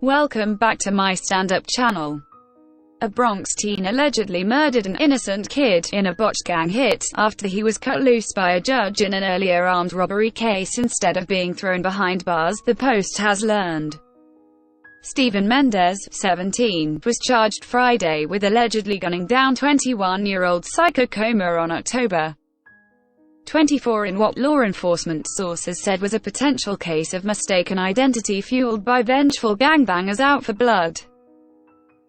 Welcome back to my stand-up channel. A Bronx teen allegedly murdered an innocent kid in a botched gang hit, after he was cut loose by a judge in an earlier armed robbery case instead of being thrown behind bars, the Post has learned. Steven Mendez, 17, was charged Friday with allegedly gunning down 21-year-old Psycho Coma on October 24 in what law enforcement sources said was a potential case of mistaken identity fueled by vengeful gangbangers out for blood.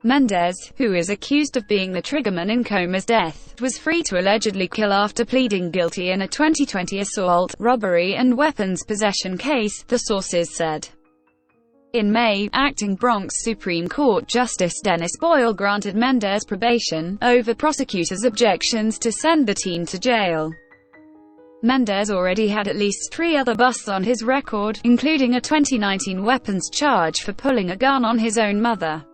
Mendez, who is accused of being the triggerman in Coma's death, was free to allegedly kill after pleading guilty in a 2020 assault, robbery and weapons possession case, the sources said. In May, acting Bronx Supreme Court Justice Dennis Boyle granted Mendez probation, over prosecutors' objections to send the teen to jail. Mendez already had at least 3 other busts on his record, including a 2019 weapons charge for pulling a gun on his own mother.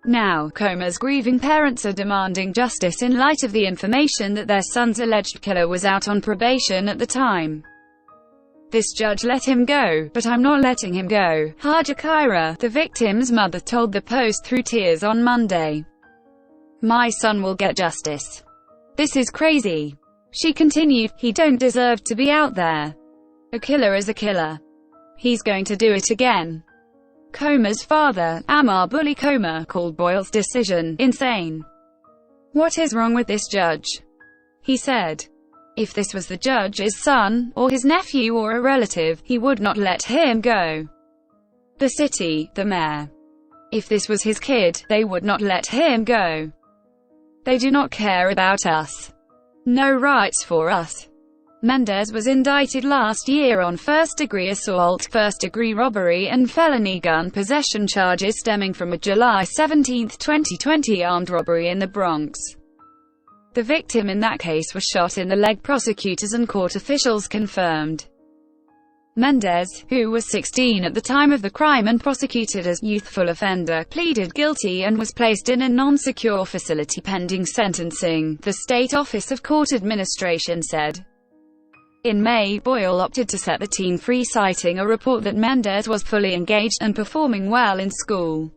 Now, Coma's grieving parents are demanding justice in light of the information that their son's alleged killer was out on probation at the time. This judge let him go, but I'm not letting him go, Haja Kyra, the victim's mother, told the Post through tears on Monday. My son will get justice. This is crazy. She continued, he don't deserve to be out there. A killer is a killer. He's going to do it again. Coma's father, Amar Bully Coma, called Boyle's decision insane. What is wrong with this judge? He said. If this was the judge's son, or his nephew or a relative, he would not let him go. The city, the mayor. If this was his kid, they would not let him go. They do not care about us. No rights for us. Mendez was indicted last year on first-degree assault, first-degree robbery and felony gun possession charges stemming from a July 17, 2020 armed robbery in the Bronx. The victim in that case was shot in the leg, prosecutors and court officials confirmed. Mendez, who was 16 at the time of the crime and prosecuted as youthful offender, pleaded guilty and was placed in a non-secure facility pending sentencing, the State Office of Court Administration said. In May, Boyle opted to set the teen free, citing a report that Mendez was fully engaged and performing well in school.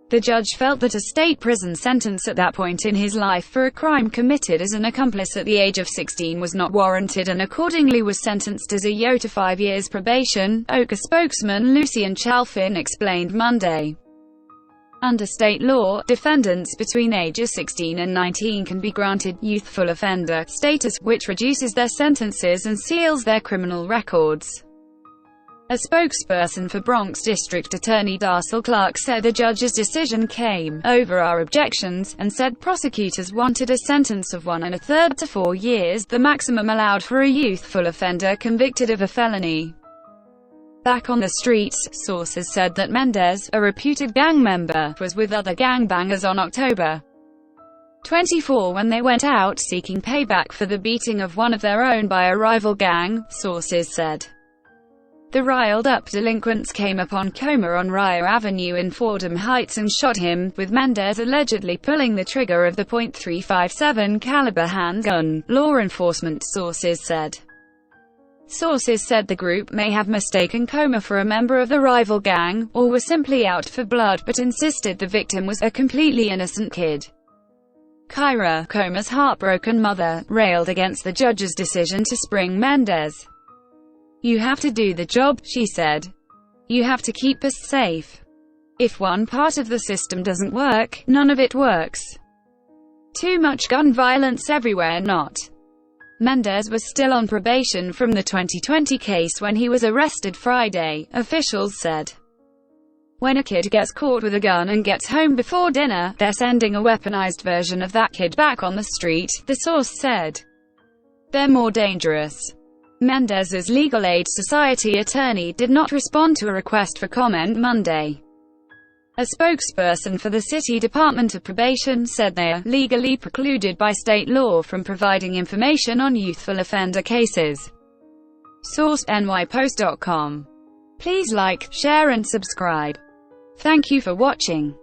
The judge felt that a state prison sentence at that point in his life for a crime committed as an accomplice at the age of 16 was not warranted and accordingly was sentenced as a yo to 5 years probation, OCA spokesman Lucian Chalfin explained Monday. Under state law, defendants between ages 16 and 19 can be granted youthful offender status, which reduces their sentences and seals their criminal records. A spokesperson for Bronx District Attorney Darcel Clark said the judge's decision came over our objections, and said prosecutors wanted a sentence of 1 1/3 to 4 years, the maximum allowed for a youthful offender convicted of a felony. Back on the streets, sources said that Mendez, a reputed gang member, was with other gangbangers on October 24 when they went out seeking payback for the beating of one of their own by a rival gang, sources said. The riled-up delinquents came upon Coma on Rye Avenue in Fordham Heights and shot him, with Mendez allegedly pulling the trigger of the .357 caliber handgun, law enforcement sources said. Sources said the group may have mistaken Coma for a member of the rival gang, or were simply out for blood, but insisted the victim was a completely innocent kid. Kyra, Coma's heartbroken mother, railed against the judge's decision to spring Mendez. You have to do the job, she said. You have to keep us safe. If one part of the system doesn't work, none of it works. Too much gun violence everywhere. Not. Mendez was still on probation from the 2020 case when he was arrested Friday, officials said. When a kid gets caught with a gun and gets home before dinner, they're sending a weaponized version of that kid back on the street, the source said. They're more dangerous. Mendez's Legal Aid Society attorney did not respond to a request for comment Monday. A spokesperson for the City Department of Probation said they are legally precluded by state law from providing information on youthful offender cases. Source: nypost.com. Please like, share and subscribe. Thank you for watching.